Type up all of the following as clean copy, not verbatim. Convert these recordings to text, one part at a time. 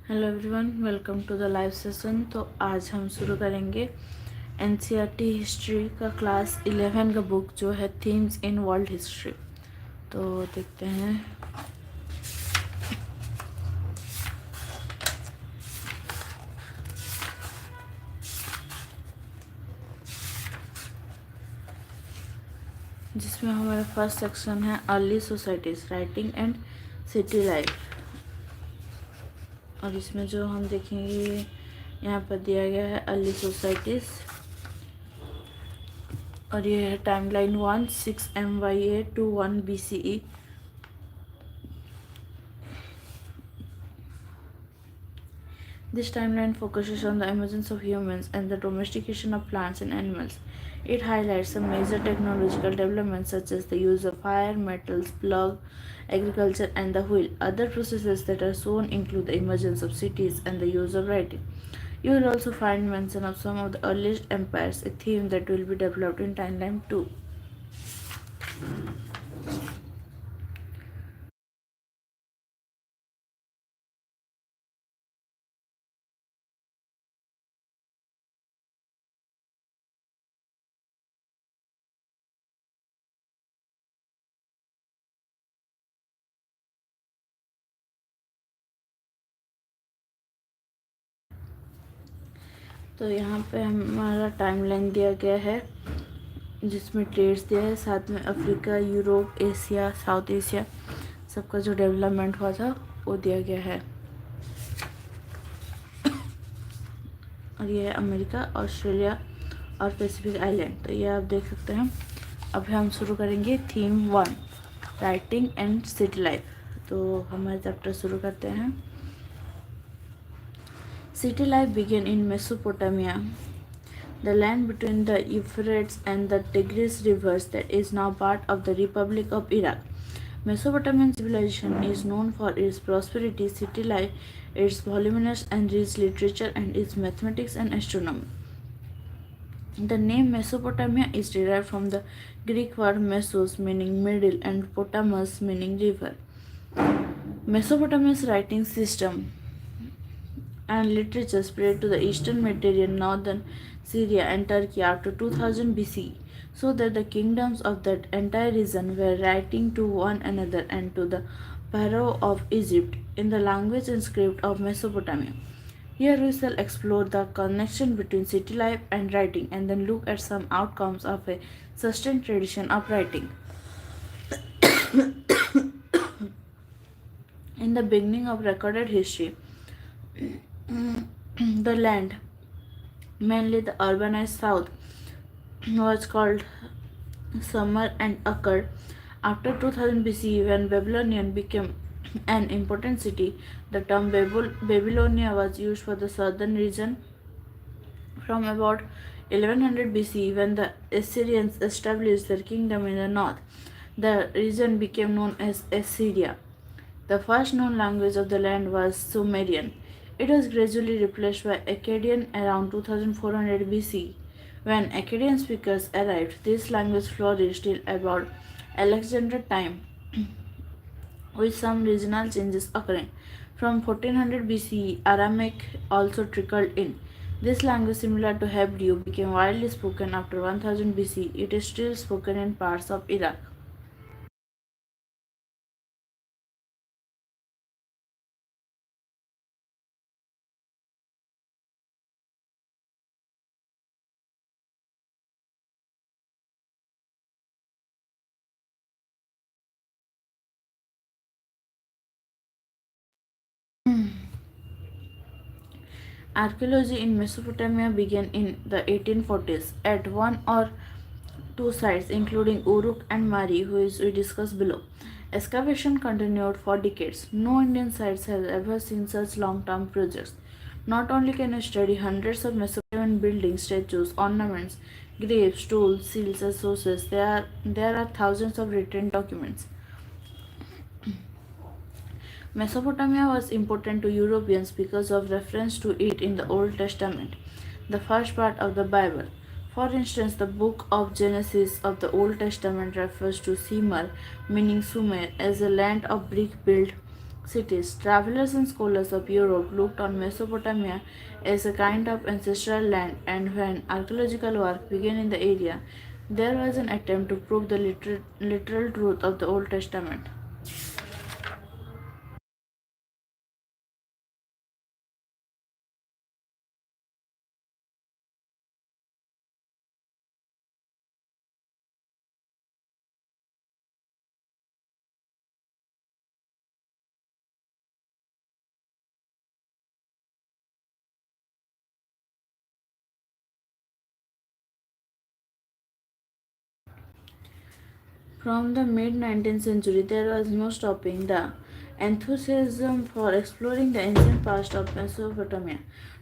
Hello everyone, welcome to the live session. तो आज हम शुरू करेंगे एनसीईआरटी हिस्ट्री का क्लास 11 का बुक जो है थीम्स इन वर्ल्ड हिस्ट्री। तो देखते हैं। जिसमें हमारा फर्स्ट सेक्शन है early societies, writing and city life. और इसमें जो हम देखेंगे यहाँ पर दिया गया है अर्ली सोसाइटीज़, और ये है timeline 6 MYA to 1 BCE। This timeline focuses on the emergence of humans and the domestication of plants and animals. It highlights some major technological developments such as the use of fire, metals, plug, agriculture, and the wheel. Other processes that are shown include the emergence of cities and the use of writing. You will also find mention of some of the earliest empires, a theme that will be developed in timeline 2. तो यहाँ पे हमारा timeline दिया गया है जिसमें trades दिया है, साथ में Africa, Europe, Asia, south Asia सबका जो डेवलपमेंट हुआ था वो दिया गया है। और ये है अमेरिका, ऑस्ट्रेलिया और पैसिफिक आइलैंड। तो ये आप देख सकते हैं। अभी हम शुरू करेंगे theme 1, writing and city life. तो हमारे चैप्टर शुरू करते हैं। City life began in Mesopotamia, the land between the Euphrates and the Tigris rivers that is now part of the Republic of Iraq. Mesopotamian civilization is known for its prosperity, city life, its voluminous and rich literature, and its mathematics and astronomy. The name Mesopotamia is derived from the Greek word mesos meaning middle and potamus meaning river. Mesopotamia's writing system and literature spread to the eastern Mediterranean, northern Syria, and Turkey after 2000 BCE, so that the kingdoms of that entire region were writing to one another and to the Pharaoh of Egypt in the language and script of Mesopotamia. Here we shall explore the connection between city life and writing, and then look at some outcomes of a sustained tradition of writing. In the beginning of recorded history, the land, mainly the urbanized south, was called Sumer and occurred after 2000 BCE when Babylonian became an important city. The term Babylonia was used for the southern region from about 1100 BCE when the Assyrians established their kingdom in the north. The region became known as Assyria. The first known language of the land was Sumerian. It was gradually replaced by Akkadian around 2400 BC. When Akkadian speakers arrived, this language flourished till about Alexander time, with some regional changes occurring. From 1400 BCE, Aramaic also trickled in. This language, similar to Hebrew, became widely spoken after 1000 BC. It is still spoken in parts of Iraq. Archaeology in Mesopotamia began in the 1840s at one or two sites, including Uruk and Mari, which we discuss below. Excavation continued for decades. No Indian sites has ever seen such long-term projects. Not only can you study hundreds of Mesopotamian buildings, statues, ornaments, graves, tools, seals, and sources, there are thousands of written documents. Mesopotamia was important to Europeans because of reference to it in the Old Testament, the first part of the Bible. For instance, the book of Genesis of the Old Testament refers to Sumer, meaning Sumer, as a land of brick built cities. Travelers and scholars of Europe looked on Mesopotamia as a kind of ancestral land, and when archaeological work began in the area, there was an attempt to prove the literal truth of the Old Testament. From the mid 19th century, there was no stopping the enthusiasm for exploring the ancient past of Mesopotamia.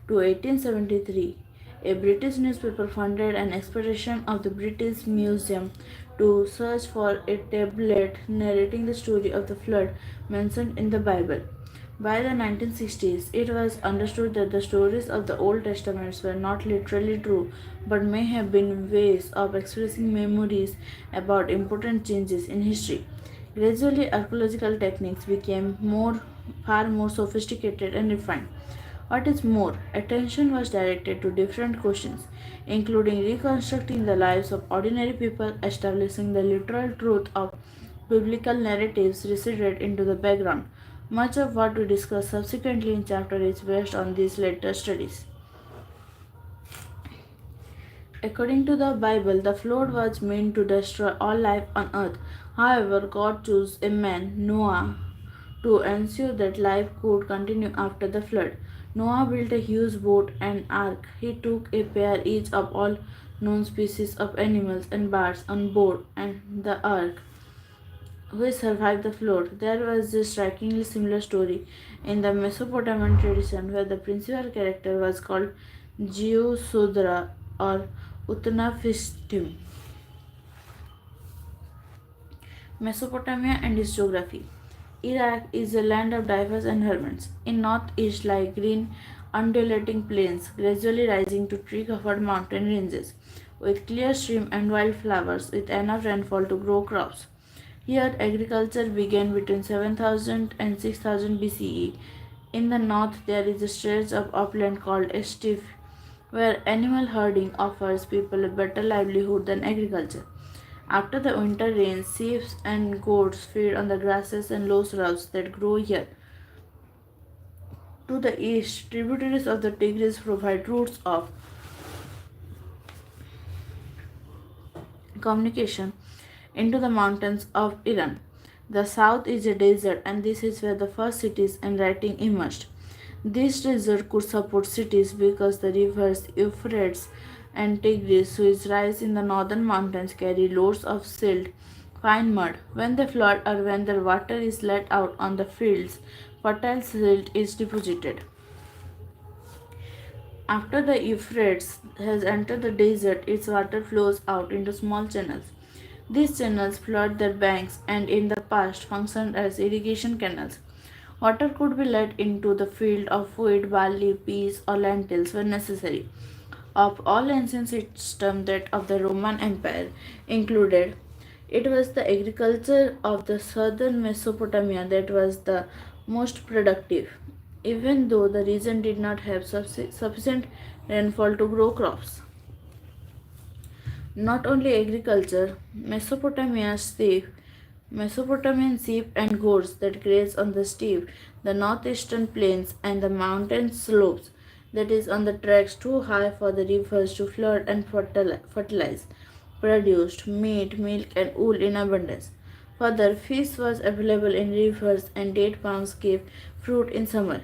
To 1873, a British newspaper funded an expedition of the British Museum to search for a tablet narrating the story of the flood mentioned in the Bible. By the 1960s, it was understood that the stories of the Old Testaments were not literally true, but may have been ways of expressing memories about important changes in history. Gradually, archaeological techniques became far more sophisticated and refined. What is more, attention was directed to different questions, including reconstructing the lives of ordinary people, establishing the literal truth of biblical narratives receded into the background. Much of what we discuss subsequently in chapter is based on these later studies. According to the Bible, the flood was meant to destroy all life on earth. However, God chose a man, Noah, to ensure that life could continue after the flood. Noah built a huge boat and ark. He took a pair each of all known species of animals and birds on board and the ark, which survived the flood. There was a strikingly similar story in the Mesopotamian tradition where the principal character was called Geosudra or Utnapishtim. Mesopotamia and its geography. Iraq is a land of diverse environments. In northeast lie green, undulating plains, gradually rising to tree-covered mountain ranges, with clear stream and wildflowers, with enough rainfall to grow crops. Here, agriculture began between 7000 and 6000 BCE. In the north, there is a stretch of upland called a steppe, where animal herding offers people a better livelihood than agriculture. After the winter rains, sheep and goats feed on the grasses and low shrubs that grow here. To the east, tributaries of the Tigris provide routes of communication into the mountains of Iran. The south is a desert, and this is where the first cities and writing emerged. This desert could support cities because the rivers Euphrates and Tigris, which rise in the northern mountains, carry loads of silt, fine mud. When they flood or when the water is let out on the fields, fertile silt is deposited. After the Euphrates has entered the desert, its water flows out into small channels. These channels flood their banks and in the past functioned as irrigation canals. Water could be let into the field of wheat, barley, peas, or lentils when necessary. Of all ancient systems, that of the Roman Empire included, it was the agriculture of the southern Mesopotamia that was the most productive, even though the region did not have sufficient rainfall to grow crops. Not only agriculture, Mesopotamian sheep and goats that graze on the steppe, the northeastern plains, and the mountain slopes, that is, on the tracks too high for the rivers to flood and fertilize, produced meat, milk, and wool in abundance. Further, fish was available in rivers, and date palms gave fruit in summer.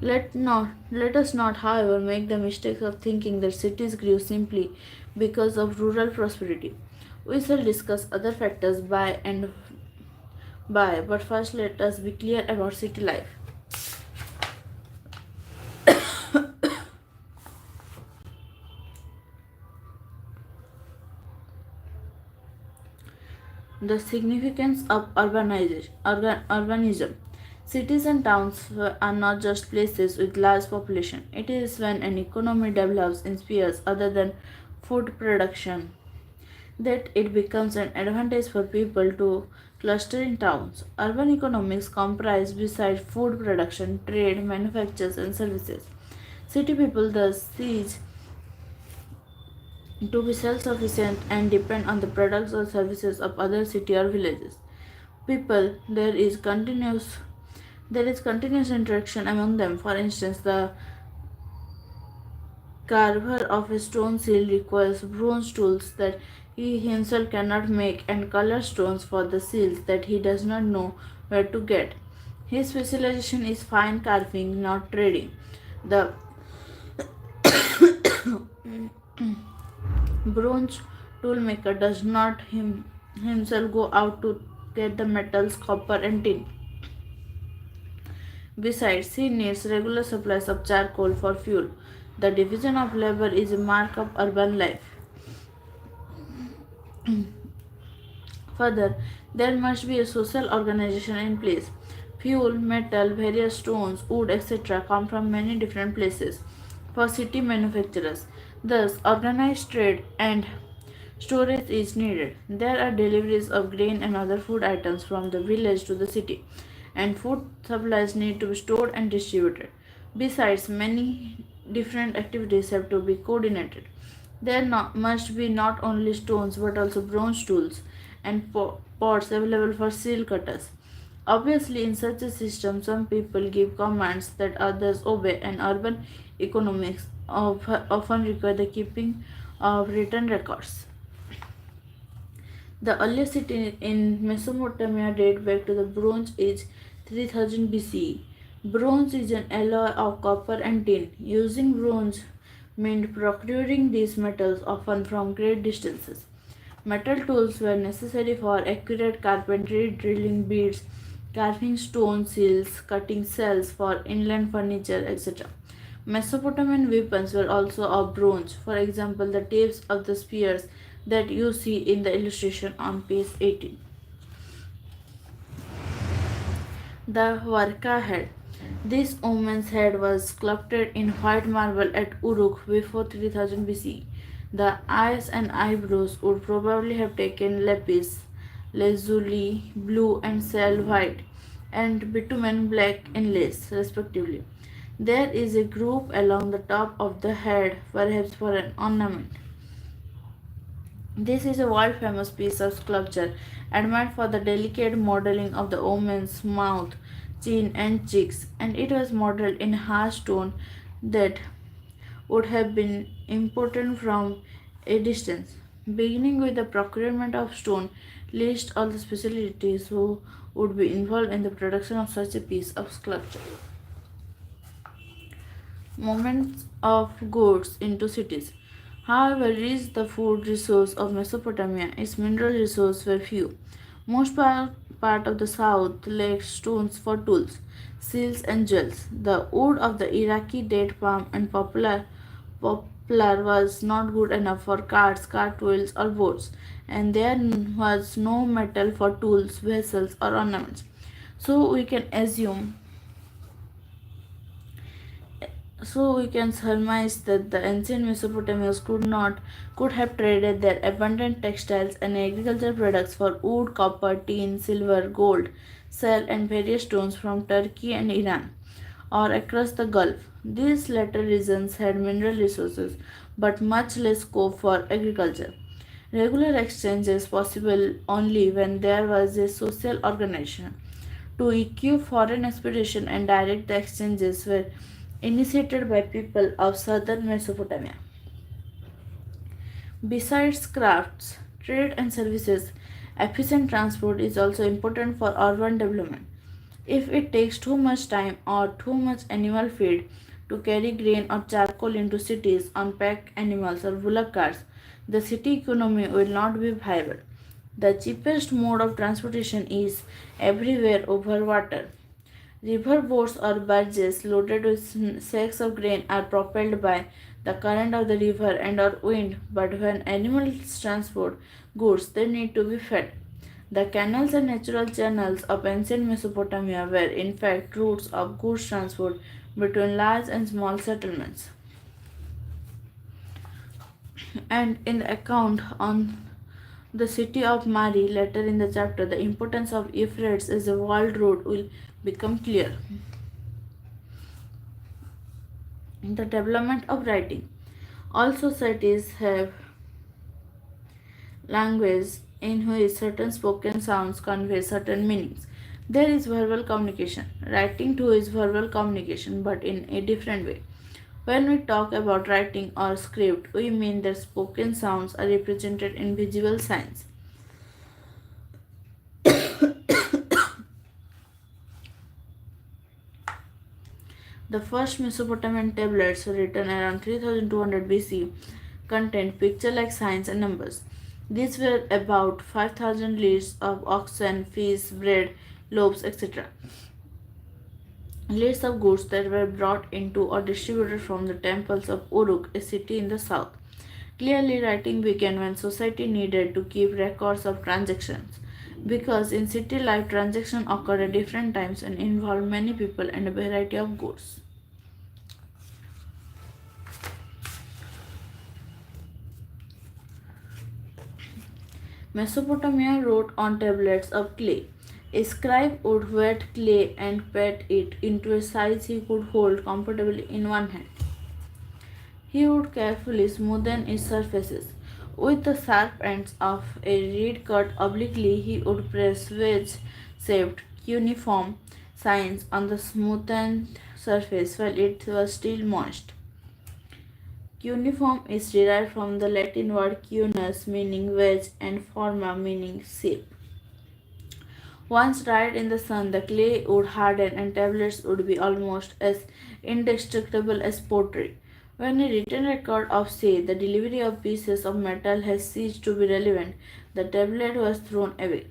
Let us not, however, make the mistake of thinking that cities grew simply because of rural prosperity. We shall discuss other factors by, but first let us be clear about city life. The significance of urbanism. Cities and towns are not just places with large population. It is when an economy develops in spheres other than food production that it becomes an advantage for people to Clustering towns. Urban economics comprise besides food production, trade, manufactures and services. City people thus cease to be self-sufficient and depend on the products or services of other city or villages. People, there is continuous interaction among them. For instance, the carver of a stone seal requires bronze tools that he himself cannot make and color stones for the seals that he does not know where to get. His specialization is fine carving, not trading. The bronze toolmaker does not himself go out to get the metals, copper, and tin. Besides, he needs regular supplies of charcoal for fuel. The division of labor is a mark of urban life. Further, there must be a social organization in place. Fuel, metal, various stones, wood, etc. come from many different places for city manufacturers. Thus, organized trade and storage is needed. There are deliveries of grain and other food items from the village to the city, and food supplies need to be stored and distributed. Besides, many different activities have to be coordinated. Must be not only stones but also bronze tools and pots available for seal cutters. Obviously, in such a system, some people give commands that others obey, and urban economics often require the keeping of written records. The earliest cities in Mesopotamia date back to the Bronze Age 3000 BCE. Bronze is an alloy of copper and tin. Using bronze meant procuring these metals often from great distances. Metal tools were necessary for accurate carpentry, drilling beads, carving stone seals, cutting cells for inland furniture, etc. Mesopotamian weapons were also of bronze, for example, the tips of the spears that you see in the illustration on page 18. The Varka head. This woman's head was sculpted in white marble at Uruk before 3000 BCE. The eyes and eyebrows would probably have taken lapis lazuli blue and cell white and bitumen black inlays, respectively. There is a groove along the top of the head, perhaps for an ornament. This is a world famous piece of sculpture admired for the delicate modeling of the woman's mouth, chin, and cheeks, and it was modeled in harsh stone that would have been imported from a distance. Beginning with the procurement of stone, list all the specialties who would be involved in the production of such a piece of sculpture. Movements of goods into cities. However rich the food resource of Mesopotamia, its mineral resources were few. Most part of the south lacked stones for tools, seals, and jewels. The wood of the Iraqi date palm and poplar was not good enough for carts, cartwheels, or boats, and there was no metal for tools, vessels, or ornaments. So we can assume So we can surmise that the ancient Mesopotamians could have traded their abundant textiles and agricultural products for wood, copper, tin, silver, gold, shell, and various stones from Turkey and Iran, or across the Gulf. These latter regions had mineral resources, but much less scope for agriculture. Regular exchange is possible only when there was a social organization. To equip foreign expedition and direct the exchanges were initiated by people of southern Mesopotamia. Besides crafts, trade, and services, efficient transport is also important for urban development. If it takes too much time or too much animal feed to carry grain or charcoal into cities on pack animals or bullock carts, the city economy will not be viable. The cheapest mode of transportation is everywhere over water. River boats or barges loaded with sacks of grain are propelled by the current of the river and or wind, but when animals transport goods, they need to be fed. The canals and natural channels of ancient Mesopotamia were in fact routes of goods transport between large and small settlements. And in the account on the city of Mari. Later in the chapter, the importance of Euphrates as a world road will become clear. The development of writing. All societies have language in which certain spoken sounds convey certain meanings. There is verbal communication. Writing too is verbal communication, but in a different way. When we talk about writing or script, we mean that spoken sounds are represented in visual signs. The first Mesopotamian tablets, written around 3200 BC, contained picture-like signs and numbers. These were about 5000 lists of oxen, fish, bread, loaves, etc. Lists of goods that were brought into or distributed from the temples of Uruk, a city in the south. Clearly, writing began when society needed to keep records of transactions, because in city life transactions occurred at different times and involved many people and a variety of goods. Mesopotamia wrote on tablets of clay. A scribe would wet clay and pat it into a size he could hold comfortably in one hand. He would carefully smoothen its surfaces. With the sharp ends of a reed cut obliquely, he would press wedge-shaped cuneiform signs on the smoothened surface while it was still moist. Cuneiform is derived from the Latin word cunus, meaning wedge, and forma, meaning shape. Once dried in the sun, the clay would harden and tablets would be almost as indestructible as pottery. When a written record of, say, the delivery of pieces of metal has ceased to be relevant, the tablet was thrown away.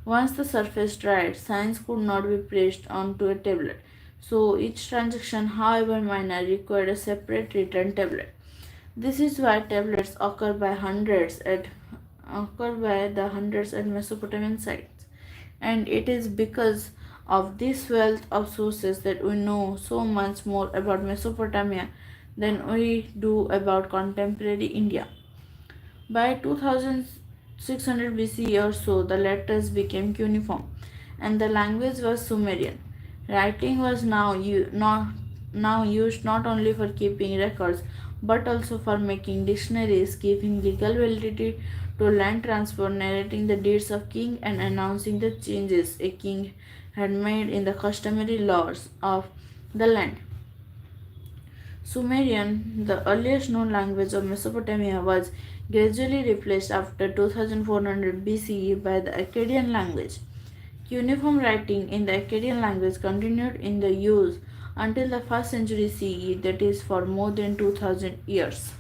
Once the surface dried, signs could not be pressed onto a tablet, so each transaction, however minor, required a separate written tablet. This is why tablets occur by the hundreds at Mesopotamian sites, and it is because of this wealth of sources that we know so much more about Mesopotamia than we do about contemporary India. By 2600 BC or so, the letters became cuneiform, and the language was Sumerian. Writing was now used not only for keeping records but also for making dictionaries, giving legal validity to land transport, narrating the deeds of king, and announcing the changes a king had made in the customary laws of the land. Sumerian, the earliest known language of Mesopotamia, was gradually replaced after 2400 BCE by the Akkadian language. Cuneiform writing in the Akkadian language continued in the use until the 1st century CE, that is, for more than 2000 years.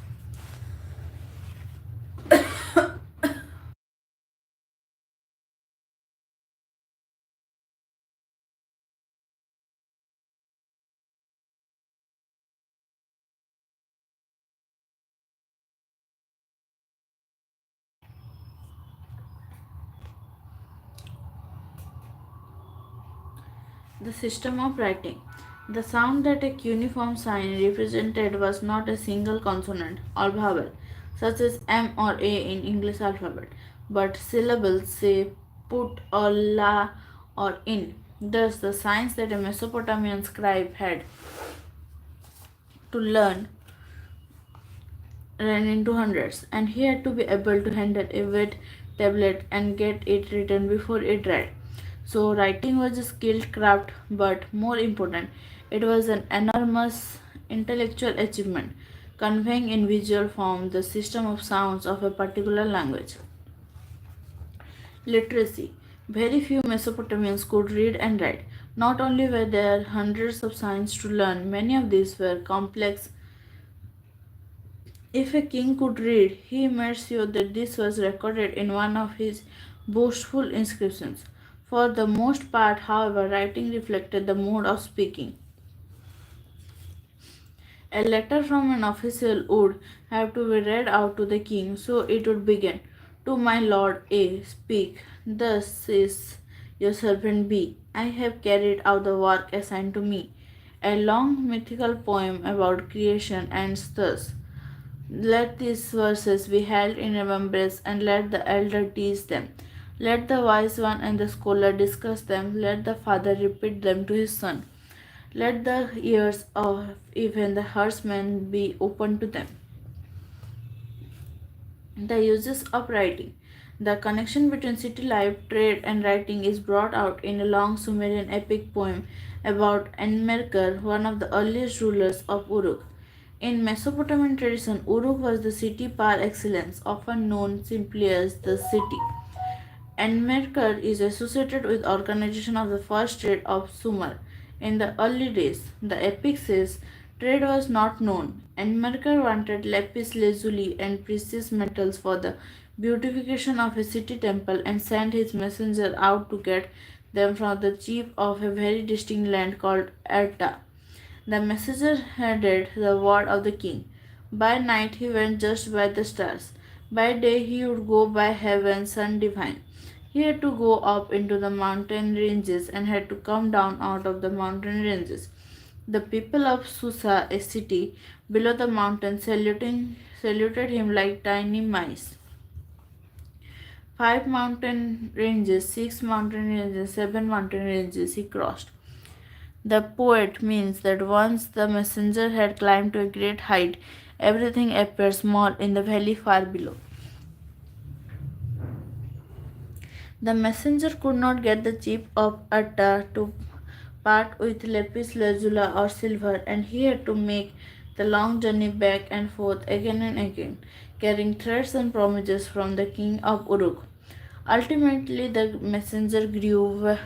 The system of writing. The sound that a cuneiform sign represented was not a single consonant or vowel, such as M or A in English alphabet, but syllables, say put or la or in. Thus, the signs that a Mesopotamian scribe had to learn ran into hundreds, and he had to be able to handle a wet tablet and get it written before it dried. So, writing was a skilled craft, but more important, it was an enormous intellectual achievement, conveying in visual form the system of sounds of a particular language. Literacy. Very few Mesopotamians could read and write. Not only were there hundreds of signs to learn, many of these were complex. If a king could read, he made sure that this was recorded in one of his boastful inscriptions. For the most part, however, writing reflected the mode of speaking. A letter from an official would have to be read out to the king, so it would begin, "To my lord A, speak. Thus says your servant B. I have carried out the work assigned to me." A long mythical poem about creation ends thus. Let these verses be held in remembrance, and let the elder teach them. Let the wise one and the scholar discuss them. Let the father repeat them to his son. Let the ears of even the herdsmen be open to them. The uses of writing. The connection between city life, trade, and writing is brought out in a long Sumerian epic poem about Enmerkar, one of the earliest rulers of Uruk. In Mesopotamian tradition, Uruk was the city par excellence, often known simply as the city. Enmerkar is associated with organization of the first trade of Sumer. In the early days, the epic says trade was not known. Enmerkar wanted lapis lazuli and precious metals for the beautification of a city temple and sent his messenger out to get them from the chief of a very distinct land called Erta. The messenger headed the word of the king. By night he went just by the stars. By day he would go by heaven's sun divine. He had to go up into the mountain ranges and had to come down out of the mountain ranges. The people of Susa, a city below the mountain, saluted him like tiny mice. 5 mountain ranges, 6 mountain ranges, 7 mountain ranges he crossed. The poet means that once the messenger had climbed to a great height, everything appeared small in the valley far below. The messenger could not get the chief of Atta to part with lapis lazuli or silver, and he had to make the long journey back and forth again and again, carrying threats and promises from the king of Uruk. Ultimately, the messenger grew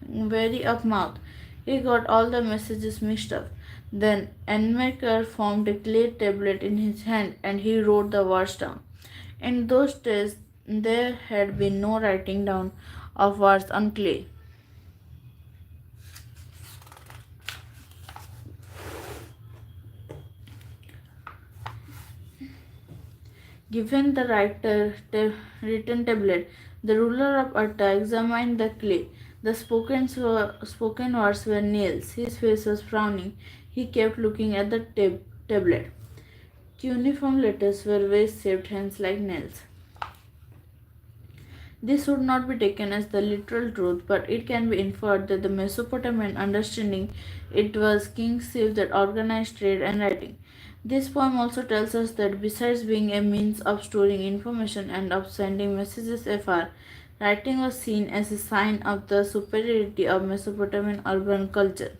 weary of mouth. He got all the messages mixed up. Then Enmaker formed a clay tablet in his hand and he wrote the words down. In those days, there had been no writing down of words on clay. Given the written tablet, the ruler of Atta examined the clay. The spoken words were nails. His face was frowning. He kept looking at the tablet. Cuneiform letters were vase-shaped hands like nails. This would not be taken as the literal truth, but it can be inferred that the Mesopotamian understanding it was King Sif that organized trade and writing. This poem also tells us that besides being a means of storing information and of sending messages afar, writing was seen as a sign of the superiority of Mesopotamian urban culture.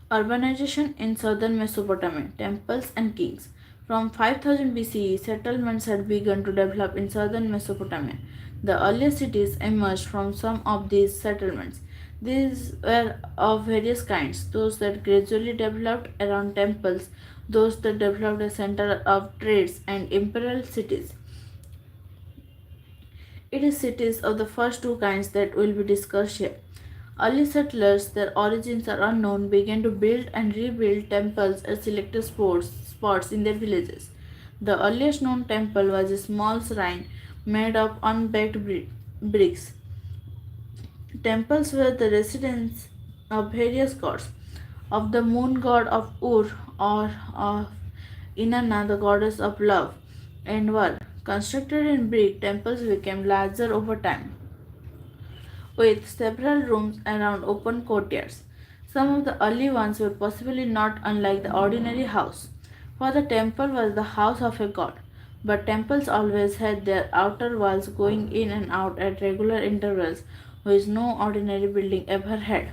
Urbanization in southern Mesopotamia, temples and kings. From 5000 BCE, settlements had begun to develop in southern Mesopotamia. The earliest cities emerged from some of these settlements. These were of various kinds, those that gradually developed around temples, those that developed a center of trades, and imperial cities. It is cities of the first two kinds that will be discussed here. Early settlers, their origins are unknown, began to build and rebuild temples at selected spots in their villages. The earliest known temple was a small shrine made of unbaked bricks. Temples were the residence of various gods, of the moon god of Ur or of Inanna, the goddess of love and war. Constructed in brick, temples became larger over time, with several rooms around open courtyards. Some of the early ones were possibly not unlike the ordinary house, for the temple was the house of a god. But temples always had their outer walls going in and out at regular intervals, which no ordinary building ever had.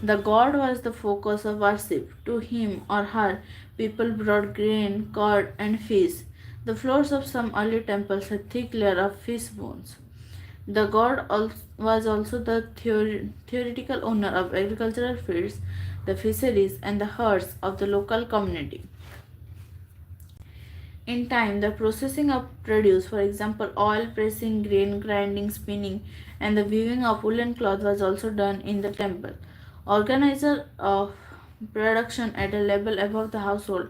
The god was the focus of worship. To him or her, people brought grain, corn, and fish. The floors of some early temples had thick layer of fish bones. The god was also the theoretical owner of agricultural fields, the fisheries, and the herds of the local community. In time, the processing of produce, for example, oil pressing, grain grinding, spinning, and the weaving of woolen cloth, was also done in the temple. Organizer of production at a level above the household,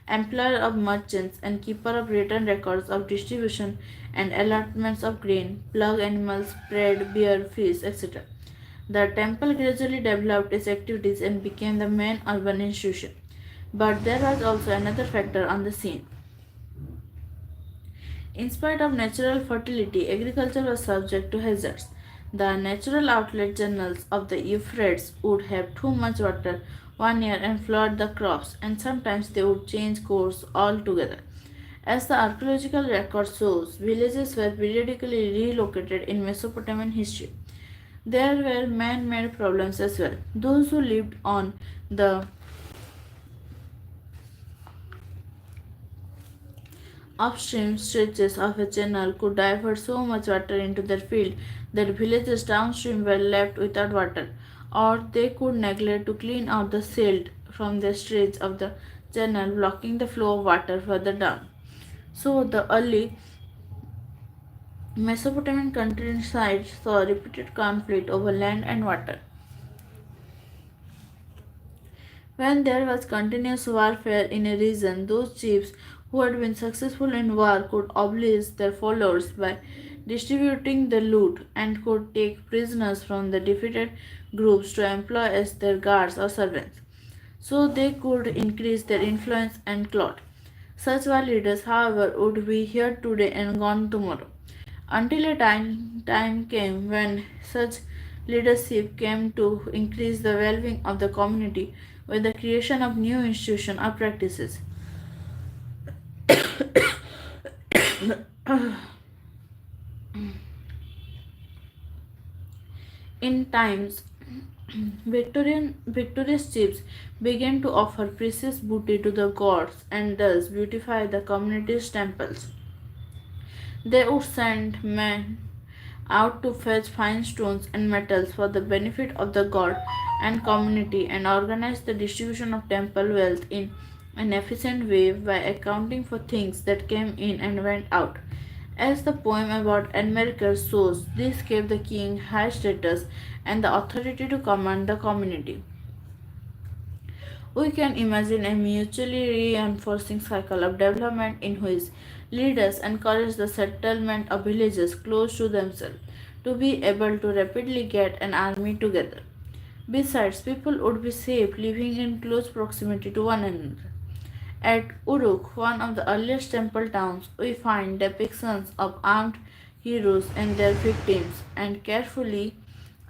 employer of merchants, and keeper of written records of distribution and allotments of grain, plug animals, bread, beer, fish, etc. The temple gradually developed its activities and became the main urban institution. But there was also another factor on the scene. In spite of natural fertility, agriculture was subject to hazards. The natural outlet channels of the Euphrates would have too much water one year and flood the crops, and sometimes they would change course altogether. As the archaeological record shows, villages were periodically relocated in Mesopotamian history. There were man made problems as well. Those who lived on the upstream stretches of a channel could divert so much water into their field that villages downstream were left without water, or they could neglect to clean out the silt from the stretch of the channel, blocking the flow of water further down. So, the early Mesopotamian countryside saw repeated conflict over land and water. When there was continuous warfare in a region, those chiefs who had been successful in war could oblige their followers by distributing the loot and could take prisoners from the defeated groups to employ as their guards or servants. So they could increase their influence and clout. Such war leaders, however, would be here today and gone tomorrow. Until a time came when such leadership came to increase the well-being of the community with the creation of new institutions or practices. In times, victorious chiefs began to offer precious booty to the gods and thus beautify the community's temples. They would send men out to fetch fine stones and metals for the benefit of the god and community and organize the distribution of temple wealth in an efficient way by accounting for things that came in and went out. As the poem about Enmerker shows, this gave the king high status and the authority to command the community. We can imagine a mutually reinforcing cycle of development in which leaders encourage the settlement of villages close to themselves to be able to rapidly get an army together. Besides, people would be safe living in close proximity to one another. At Uruk, one of the earliest temple towns, we find depictions of armed heroes and their victims, and carefully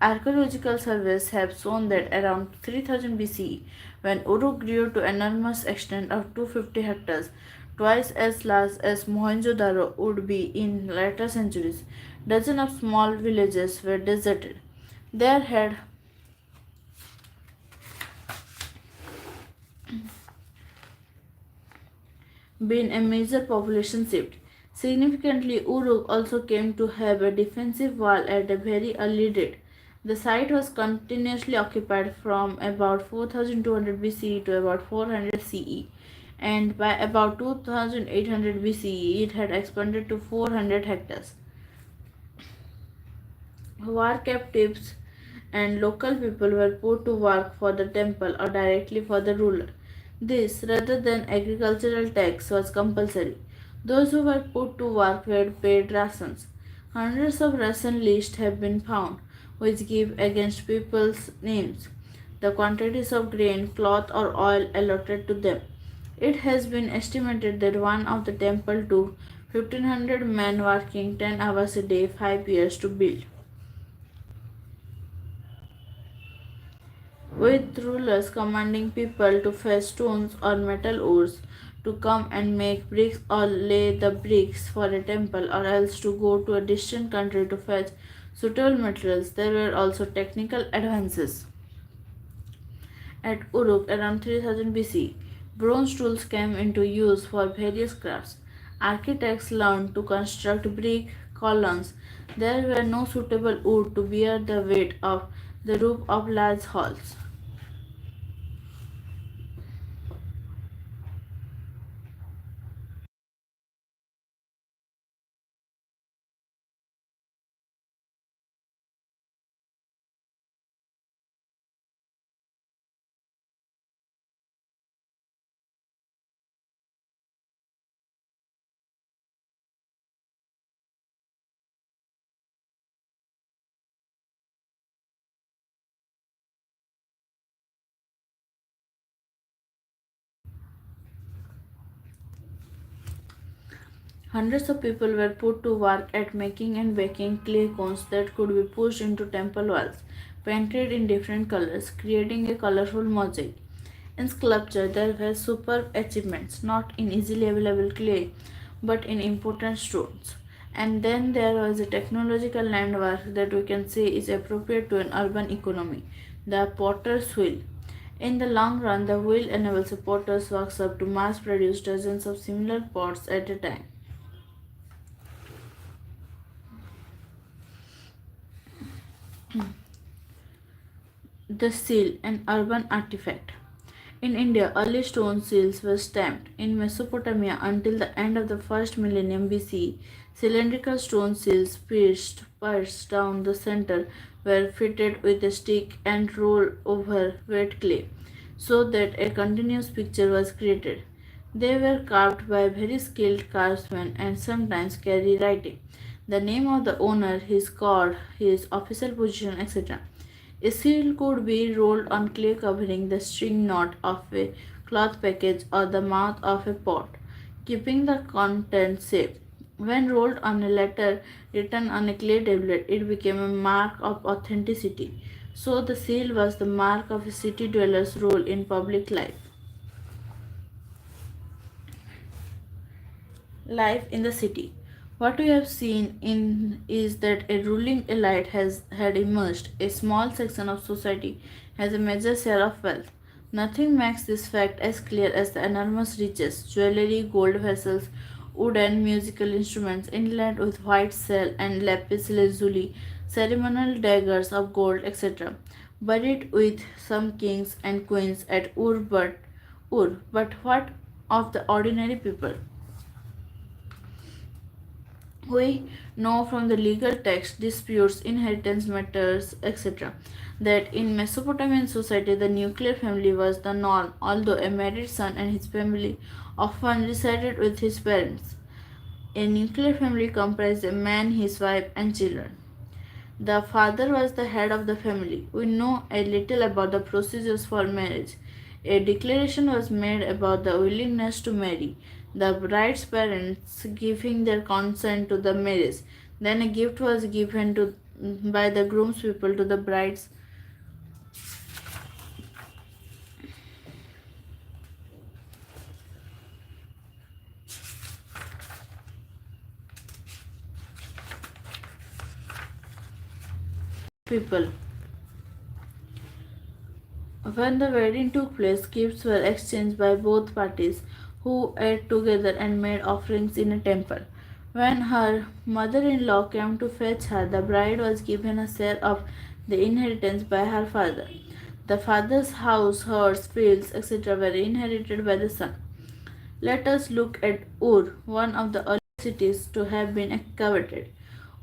archaeological surveys have shown that around 3000 BCE, when Uruk grew to enormous extent of 250 hectares, twice as large as Mohenjo-daro would be in later centuries, dozens of small villages were deserted. There had been a major population shift. Significantly, Uruk also came to have a defensive wall at a very early date. The site was continuously occupied from about 4200 BCE to about 400 CE, and by about 2800 BCE it had expanded to 400 hectares. War captives and local people were put to work for the temple or directly for the ruler. This, rather than agricultural tax, was compulsory. Those who were put to work were paid rations. Hundreds of ration lists have been found, which give against people's names the quantities of grain, cloth, or oil allotted to them. It has been estimated that one of the temple took 1500 men working 10 hours a day, 5 years to build. With rulers commanding people to fetch stones or metal ores to come and make bricks or lay the bricks for a temple or else to go to a distant country to fetch suitable materials, there were also technical advances. At Uruk around 3000 BC, bronze tools came into use for various crafts. Architects learned to construct brick columns. There were no suitable wood to bear the weight of the roof of large halls. Hundreds of people were put to work at making and baking clay cones that could be pushed into temple walls, painted in different colors, creating a colorful mosaic. In sculpture, there were superb achievements, not in easily available clay, but in important stones. And then there was a technological landmark that we can say is appropriate to an urban economy, the potter's wheel. In the long run, the wheel enables a potter's workshop to mass produce dozens of similar pots at a time. The seal, an urban artifact. In India, early stone seals were stamped. In Mesopotamia, until the end of the first millennium BCE, cylindrical stone seals pierced down the center were fitted with a stick and rolled over wet clay, so that a continuous picture was created. They were carved by very skilled craftsmen and sometimes carry writing, the name of the owner, his card, his official position, etc. A seal could be rolled on clay covering the string knot of a cloth package or the mouth of a pot, keeping the contents safe. When rolled on a letter written on a clay tablet, it became a mark of authenticity. So the seal was the mark of a city dweller's role in public life. Life in the city. What we have seen in is that a ruling elite has had emerged. A small section of society has a major share of wealth. Nothing makes this fact as clear as the enormous riches, jewelry, gold vessels, wood and musical instruments inlaid with white shell and lapis lazuli, ceremonial daggers of gold, etc., buried with some kings and queens at Ur. But what of the ordinary people? We know from the legal text, disputes, inheritance matters, etc., that in Mesopotamian society the nuclear family was the norm, although a married son and his family often resided with his parents. A nuclear family comprised a man, his wife, and children. The father was the head of the family. We know a little about the procedures for marriage. A declaration was made about the willingness to marry, the bride's parents giving their consent to the marriage. Then a gift was given by the groom's people to the bride's people. When the wedding took place, gifts were exchanged by both parties, who ate together and made offerings in a temple. When her mother in law came to fetch her, the bride was given a share of the inheritance by her father. The father's house, herds, fields, etc., were inherited by the son. Let us look at Ur, one of the early cities to have been excavated.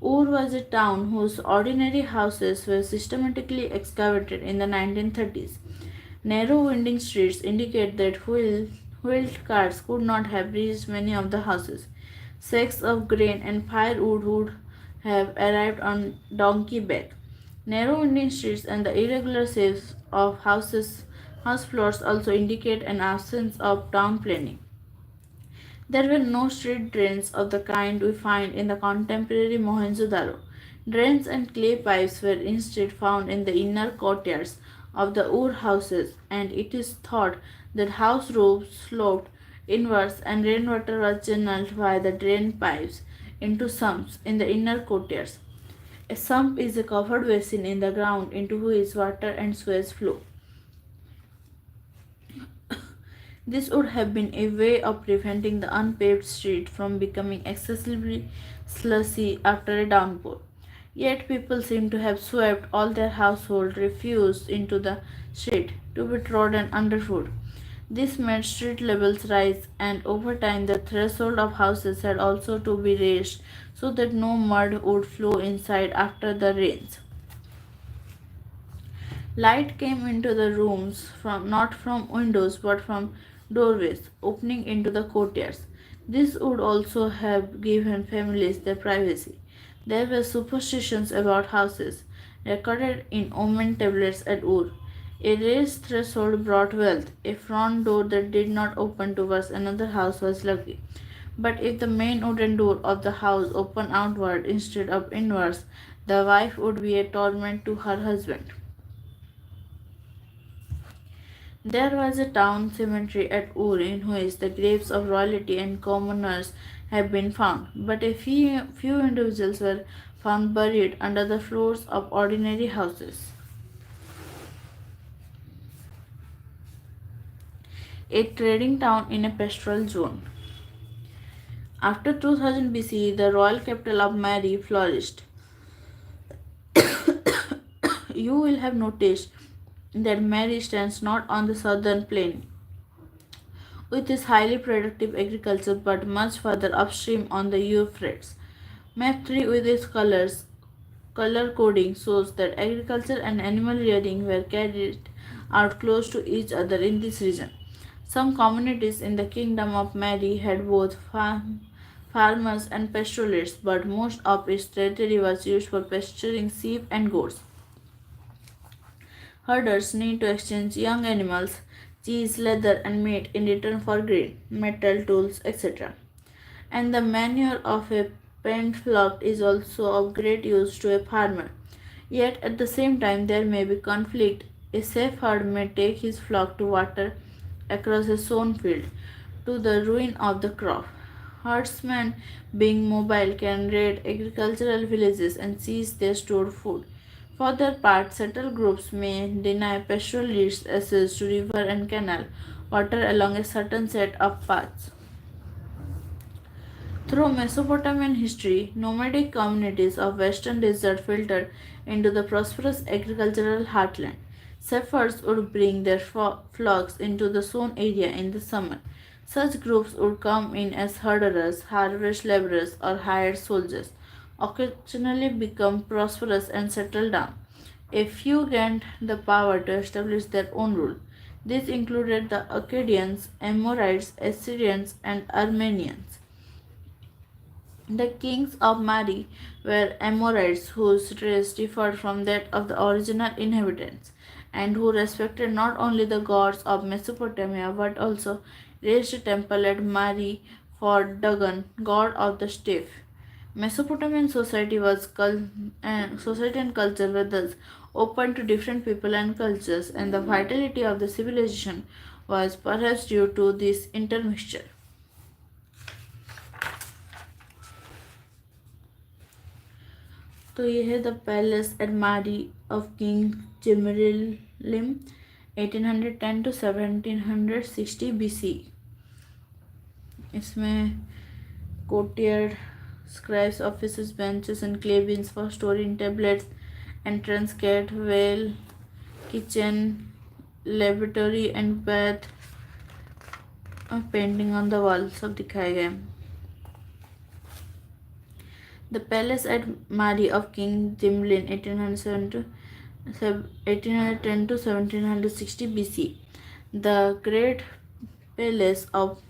Ur was a town whose ordinary houses were systematically excavated in the 1930s. Narrow winding streets indicate that wheeled carts could not have reached many of the houses. Sacks of grain and firewood would have arrived on donkey back. Narrow winding streets and the irregular shapes of house floors also indicate an absence of town planning. There were no street drains of the kind we find in the contemporary Mohenjo-daro. Drains and clay pipes were instead found in the inner courtyards of the Ur houses, and it is thought that house roofs sloped inwards and rainwater was channeled via the drain pipes into sumps in the inner courtyards. A sump is a covered basin in the ground into which water and sewage flow. This would have been a way of preventing the unpaved street from becoming excessively slushy after a downpour. Yet people seem to have swept all their household refuse into the street to be trodden underfoot. This made street levels rise, and over time the threshold of houses had also to be raised so that no mud would flow inside after the rains. Light came into the rooms from not from windows but from doorways opening into the courtyards. This would also have given families their privacy. There were superstitions about houses, recorded in omen tablets at Ur. A raised threshold brought wealth. A front door that did not open towards another house was lucky. But if the main wooden door of the house opened outward instead of inwards, the wife would be a torment to her husband. There was a town cemetery at Ur in which the graves of royalty and commoners have been found, but a few individuals were found buried under the floors of ordinary houses. A trading town in a pastoral zone. After 2000 BC, the royal capital of Mary flourished. You will have noticed that Mary stands not on the southern plain with its highly productive agriculture but much further upstream on the Euphrates. Map 3 with its color coding shows that agriculture and animal rearing were carried out close to each other in this region. Some communities in the Kingdom of Mary had both farmers and pastoralists, but most of its territory was used for pasturing sheep and goats. Herders need to exchange young animals, cheese, leather, and meat in return for grain, metal, tools, etc. And the manure of a penned flock is also of great use to a farmer. Yet at the same time, there may be conflict. A shepherd may take his flock to water across a sown field, to the ruin of the crop. Herdsmen, being mobile, can raid agricultural villages and seize their stored food. For their part, settled groups may deny pastoralists access to river and canal water along a certain set of paths. Through Mesopotamian history, nomadic communities of western desert filtered into the prosperous agricultural heartland. Shepherds would bring their flocks into the sown area in the summer. Such groups would come in as herders, harvest laborers, or hired soldiers, occasionally become prosperous and settle down. A few gained the power to establish their own rule. These included the Akkadians, Amorites, Assyrians, and Armenians. The kings of Mari were Amorites whose race differed from that of the original inhabitants, and who respected not only the gods of Mesopotamia but also raised a temple at Mari for Dagon, god of the steppe. Mesopotamian society and culture were thus open to different people and cultures, and the vitality of the civilization was perhaps due to this intermixture. तो ये है the palace eight मारी of king जिमरिलिम 1810 to 1760 BC. इसमें courtyard, scribes offices, benches and clay bins for storing tablets, entrance gate, well, kitchen, lavatory and bath, painting on the wall सब दिखाए गए. The palace at Mari of King Jimlin 1810 to 1760 BC. The great palace of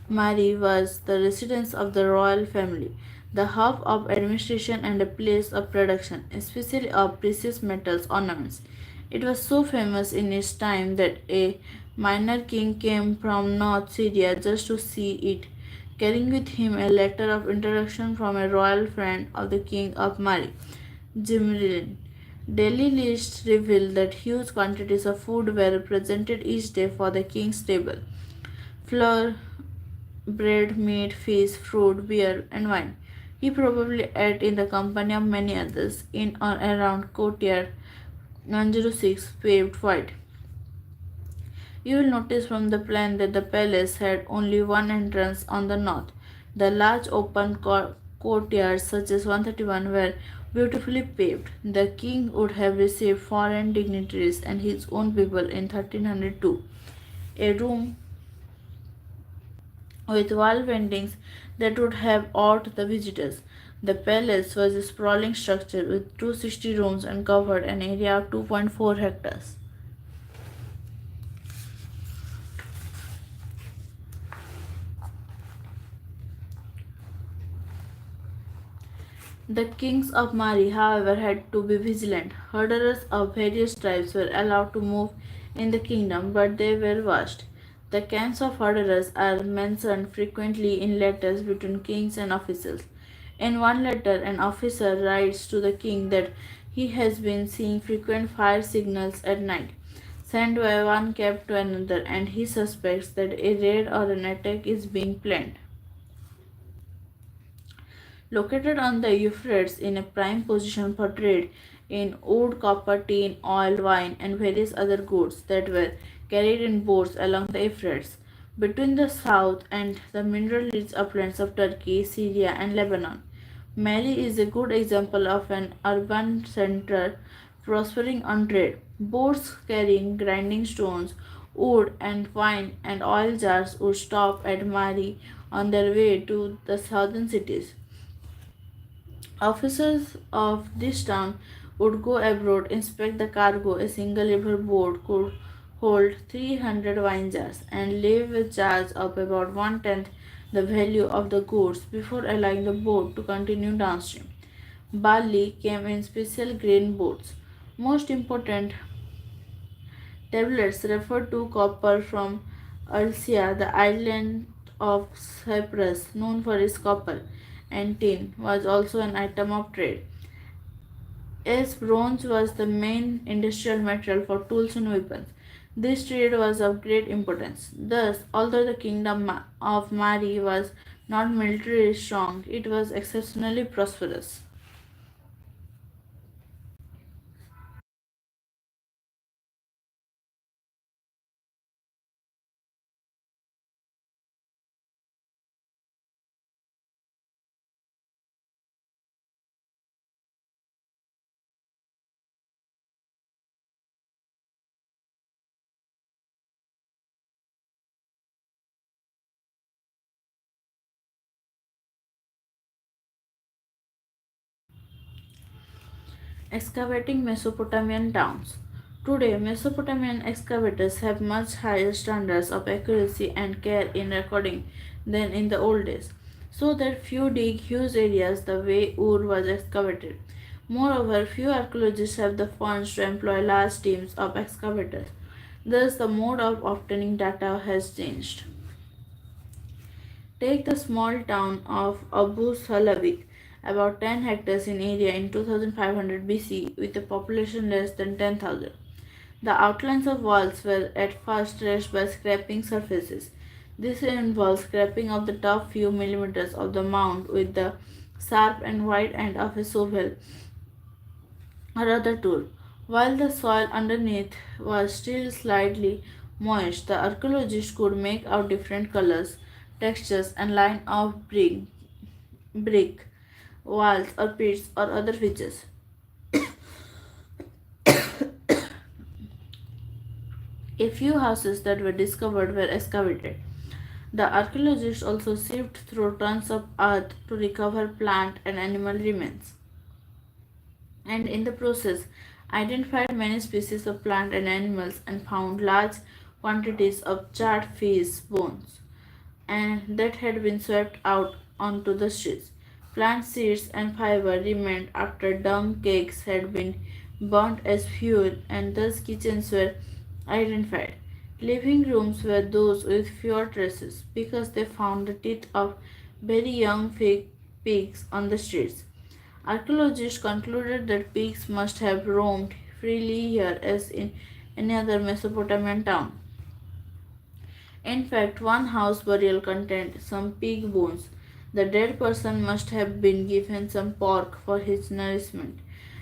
Mari was the residence of the royal family, the hub of administration and a place of production, especially of precious metals ornaments. It was so famous in its time that a minor king came from North Syria just to see it, carrying with him a letter of introduction from a royal friend of the king of Mari, Jimrin. Daily lists reveal that huge quantities of food were presented each day for the king's table. Flour, bread, meat, fish, fruit, beer, and wine. He probably ate in the company of many others in or around courtyard 106 paved white. You will notice from the plan that the palace had only one entrance on the north. The large open courtyards, such as 131, were beautifully paved. The king would have received foreign dignitaries and his own people in 1302. A room with wall paintings that would have awed the visitors. The palace was a sprawling structure with 260 rooms and covered an area of 2.4 hectares. The kings of Mari, however, had to be vigilant. Herders of various tribes were allowed to move in the kingdom, but they were watched. The camps of orderers are mentioned frequently in letters between kings and officials. In one letter, an officer writes to the king that he has been seeing frequent fire signals at night, sent by one camp to another, and he suspects that a raid or an attack is being planned. Located on the Euphrates in a prime position for trade in wood, copper, tin, oil, wine, and various other goods that were carried in boats along the Euphrates, between the south and the mineral-rich uplands of Turkey, Syria, and Lebanon. Mali is a good example of an urban center prospering on trade. Boats carrying grinding stones, wood, and wine and oil jars would stop at Mari on their way to the southern cities. Officers of this town would go abroad, inspect the cargo. A single river boat could hold 300 wine jars and leave with jars of about one tenth the value of the goods before allowing the boat to continue downstream. Barley came in special grain boats. Most important tablets refer to copper from Ulcia, the island of Cyprus, known for its copper, and tin was also an item of trade. As bronze was the main industrial material for tools and weapons, this trade was of great importance. Thus, although the kingdom of Mari was not militarily strong, it was exceptionally prosperous. Excavating Mesopotamian towns. Today, Mesopotamian excavators have much higher standards of accuracy and care in recording than in the old days, so that few dig huge areas the way Ur was excavated. Moreover, few archaeologists have the funds to employ large teams of excavators. Thus, the mode of obtaining data has changed. Take the small town of Abu Salavik, about 10 hectares in area in 2500 BC, with a population less than 10,000. The outlines of walls were at first traced by scraping surfaces. This involves scraping of the top few millimeters of the mound with the sharp and wide end of a shovel or other tool. While the soil underneath was still slightly moist, the archaeologists could make out different colors, textures, and line of brick, walls, or pits, or other features. A few houses that were discovered were excavated. The archaeologists also sieved through tons of earth to recover plant and animal remains, and in the process identified many species of plant and animals and found large quantities of charred fish bones and that had been swept out onto the streets. Plant seeds and fiber remained after dung cakes had been burnt as fuel, and thus kitchens were identified. Living rooms were those with fewer traces because they found the teeth of very young pigs on the streets. Archaeologists concluded that pigs must have roamed freely here as in any other Mesopotamian town. In fact, one house burial contained some pig bones. The dead person must have been given some pork for his nourishment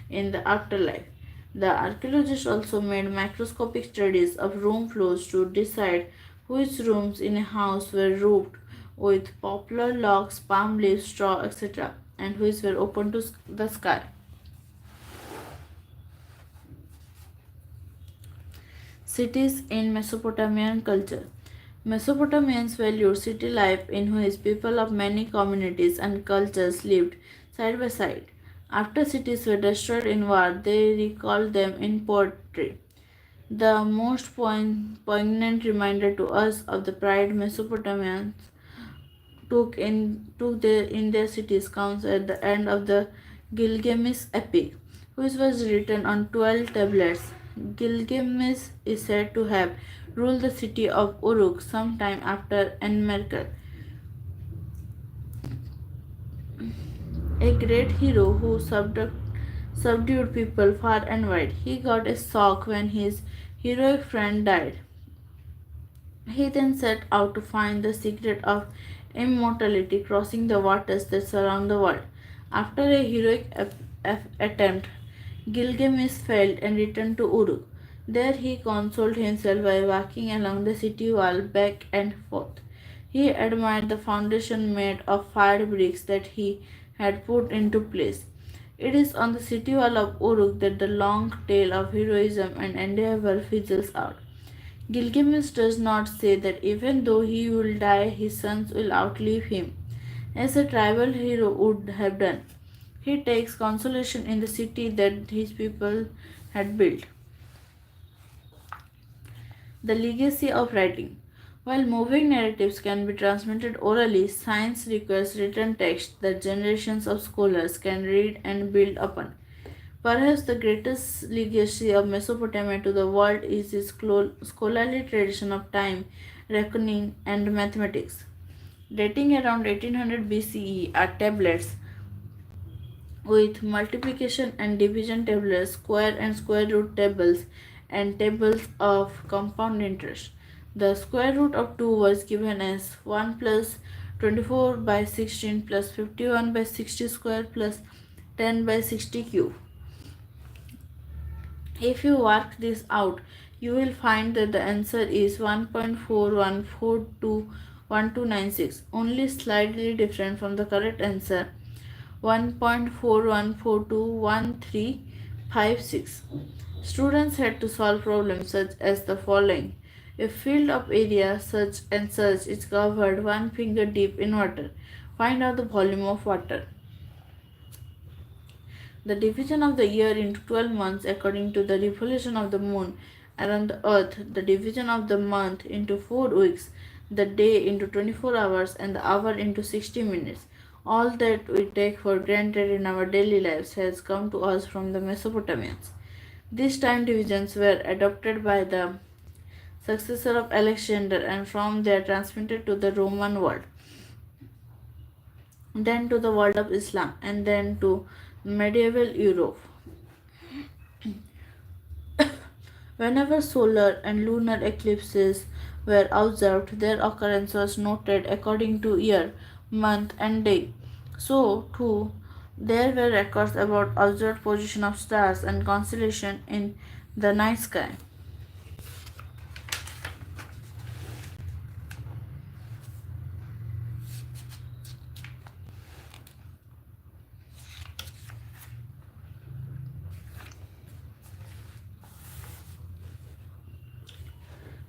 in the afterlife. The archaeologists also made microscopic studies of room floors to decide which rooms in a house were roofed with poplar logs, palm leaves, straw, etc., and which were open to the sky. Cities in Mesopotamian culture. Mesopotamians valued city life in which people of many communities and cultures lived side by side. After cities were destroyed in war, they recalled them in poetry. The most poignant reminder to us of the pride Mesopotamians in their cities comes at the end of the Gilgamesh epic, which was written on 12 tablets Gilgamesh is said to have ruled the city of Uruk sometime after Enmerkar, a great hero who subdued people far and wide. He got a shock when his heroic friend died. He then set out to find the secret of immortality, crossing the waters that surround the world. After a heroic attempt, Gilgamesh failed and returned to Uruk. There he consoled himself by walking along the city wall back and forth. He admired the foundation made of fired bricks that he had put into place. It is on the city wall of Uruk that the long tale of heroism and endeavor fizzles out. Gilgamesh does not say that even though he will die, his sons will outlive him, as a tribal hero would have done. He takes consolation in the city that his people had built. The legacy of writing. While moving narratives can be transmitted orally, science requires written text that generations of scholars can read and build upon. Perhaps the greatest legacy of Mesopotamia to the world is its scholarly tradition of time, reckoning, and mathematics. Dating around 1800 BCE are tablets with multiplication and division tables, square and square root tables, and tables of compound interest. The square root of 2 was given as 1 plus 24 by 16 plus 51 by 60 square plus 10 by 60 cube. If you work this out, you will find that the answer is 1.41421296, only slightly different from the correct answer 1.41421356. Students had to solve problems such as the following. A field of area such and such is covered 1 finger deep in water. Find out the volume of water. The division of the year into 12 months according to the revolution of the moon around the earth, the division of the month into 4 weeks, the day into 24 hours, and the hour into 60 minutes. All that we take for granted in our daily lives has come to us from the Mesopotamians. These time divisions were adopted by the successor of Alexander and from there transmitted to the Roman world, then to the world of Islam, and then to medieval Europe. Whenever solar and lunar eclipses were observed, their occurrence was noted according to year, month, and day. So, too, there were records about observed position of stars and constellation in the night sky.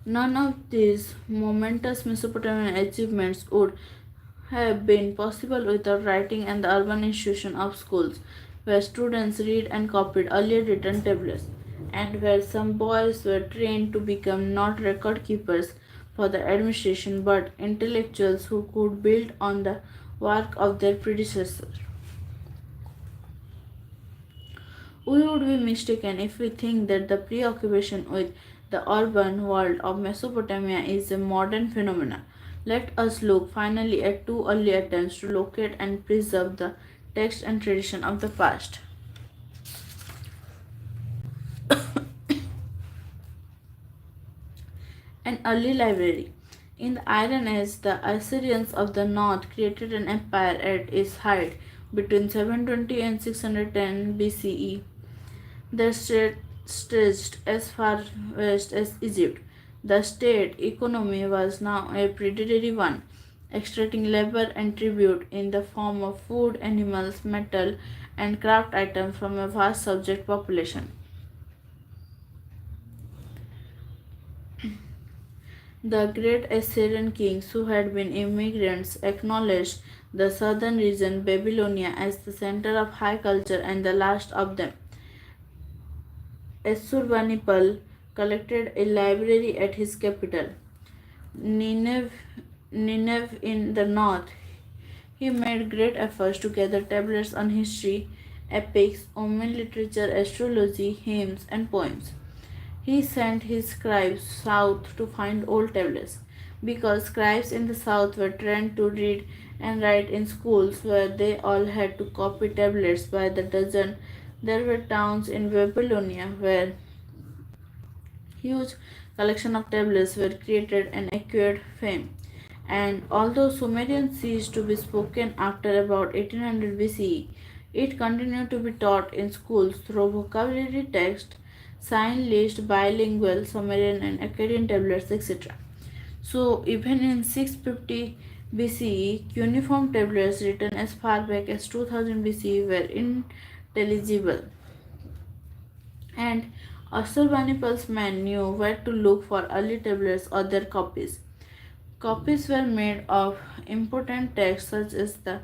None of these momentous Mesopotamian achievements would have been possible without writing and the urban institution of schools, where students read and copied earlier written tablets, and where some boys were trained to become not record keepers for the administration but intellectuals who could build on the work of their predecessors. We would be mistaken if we think that the preoccupation with the urban world of Mesopotamia is a modern phenomenon. Let us look finally at two early attempts to locate and preserve the text and tradition of the past. An early library. In the Iron Age, the Assyrians of the north created an empire at its height between 720 and 610 BCE. The state stretched as far west as Egypt. The state economy was now a predatory one, extracting labor and tribute in the form of food, animals, metal, and craft items from a vast subject population. The great Assyrian kings, who had been immigrants, acknowledged the southern region, Babylonia, as the center of high culture and the last of them. Assurbanipal collected a library at his capital, Nineveh, Nineveh in the north. He made great efforts to gather tablets on history, epics, Omen literature, astrology, hymns, and poems. He sent his scribes south to find old tablets, because scribes in the south were trained to read and write in schools where they all had to copy tablets by the dozen. There were towns in Babylonia where huge collection of tablets were created and acquired fame. And although Sumerian ceased to be spoken after about 1800 BCE, it continued to be taught in schools through vocabulary text, sign list, bilingual Sumerian and Akkadian tablets, etc. So even in 650 BCE, cuneiform tablets written as far back as 2000 BCE were intelligible, and Ashurbanipal's men knew where to look for early tablets or their copies. Copies were made of important texts such as the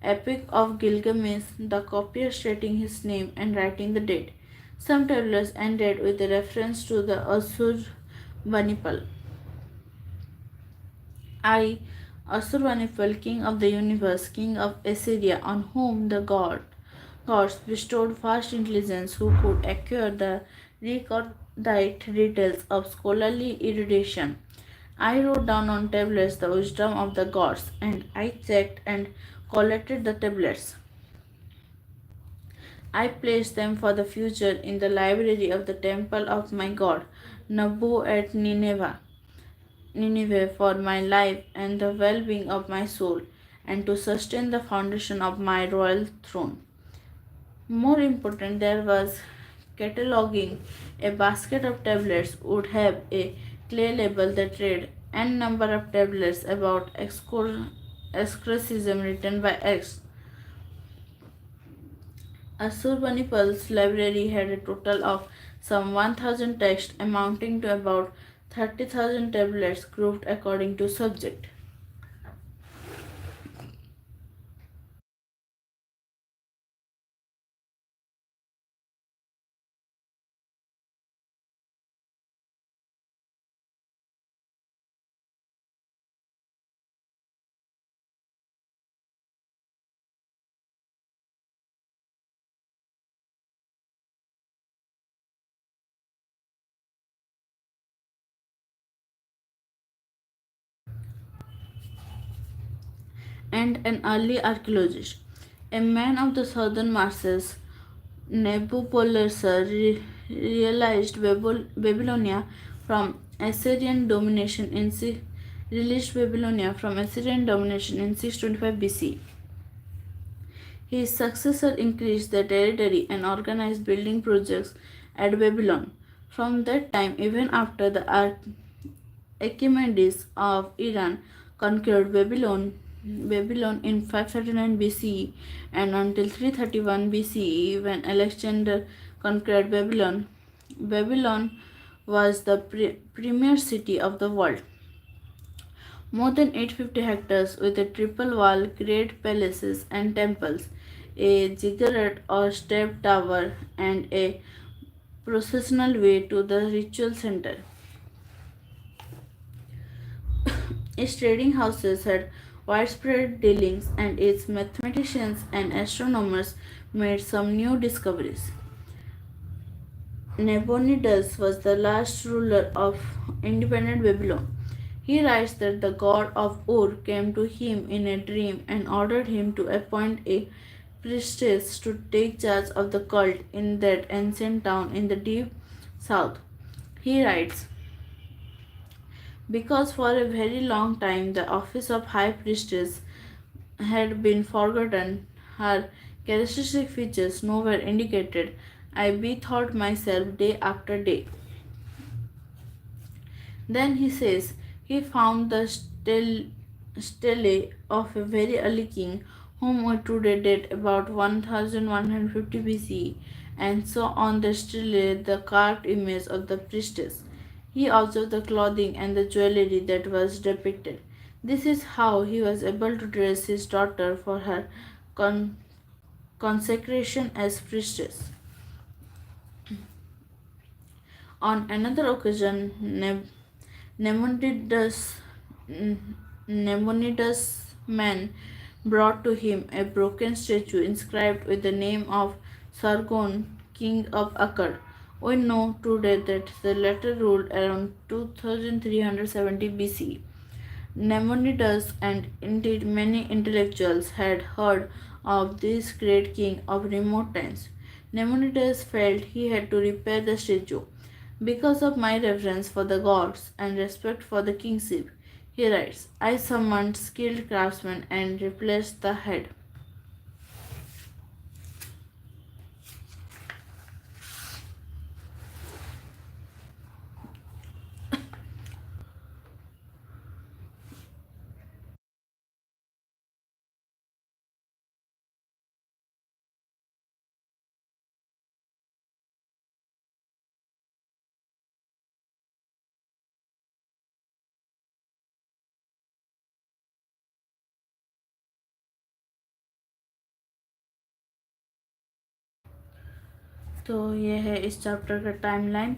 Epic of Gilgamesh, the copier stating his name and writing the date. Some tablets ended with a reference to the Ashurbanipal. I, Ashurbanipal, king of the universe, king of Assyria, on whom the gods bestowed vast intelligence, who could acquire the recordite details of scholarly erudition. I wrote down on tablets the wisdom of the gods, and I checked and collected the tablets. I placed them for the future in the library of the temple of my god, Nabu at Nineveh for my life and the well being of my soul, and to sustain the foundation of my royal throne. More important, there was cataloging. A basket of tablets would have a clay label that read n number of tablets about exorcism written by X. Ashurbanipal's library had a total of some 1000 texts amounting to about 30,000 tablets grouped according to subject. And an early archaeologist. A man of the southern marshes, Nebuchadnezzar realized Babylonia from Assyrian domination in released Babylonia from Assyrian domination in 625 BC. His successor increased the territory and organized building projects at Babylon. From that time, even after the Achaemenids of Iran conquered Babylon in 539 BCE and until 331 BCE when Alexander conquered Babylon. Babylon was the premier city of the world. More than 850 hectares with a triple wall, great palaces and temples, a ziggurat or step tower, and a processional way to the ritual center. Its trading houses had widespread dealings, and its mathematicians and astronomers made some new discoveries. Nabonidus was the last ruler of independent Babylon. He writes that the god of Ur came to him in a dream and ordered him to appoint a priestess to take charge of the cult in that ancient town in the deep south. He writes, because for a very long time the office of high priestess had been forgotten, her characteristic features nowhere indicated, I bethought myself day after day. Then he says he found the stele of a very early king whom we today date about 1150 BCE and saw on the stele the carved image of the priestess. He observed the clothing and the jewelry that was depicted. This is how he was able to dress his daughter for her con- consecration as priestess. On another occasion, Nabonidus' Nabonidus' man brought to him a broken statue inscribed with the name of Sargon, king of Akkad. We know today that the latter ruled around 2370 BC. Nabonidus and indeed many intellectuals had heard of this great king of remote times. Nabonidus felt he had to repair the statue. Because of my reverence for the gods and respect for the kingship, he writes, I summoned skilled craftsmen and replaced the head. तो ये है इस chapter का timeline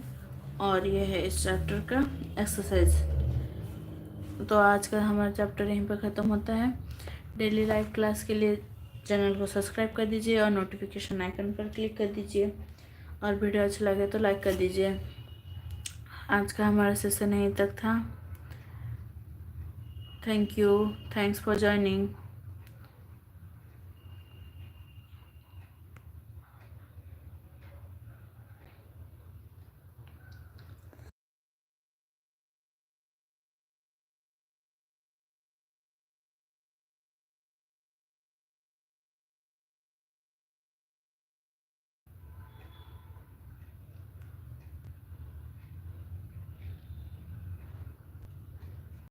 और ये है इस chapter का एक्सरसाइज। तो आज का हमारा चैप्टर यहीं पर ख़त्म होता है। डेली लाइव क्लास के लिए चैनल को सब्सक्राइब कर दीजिए और नोटिफिकेशन आइकन पर क्लिक कर दीजिए और वीडियो अच्छा लगे तो लाइक कर दीजिए। आज का हमारा सेशन यहीं तक था। Thank you, thanks for joining.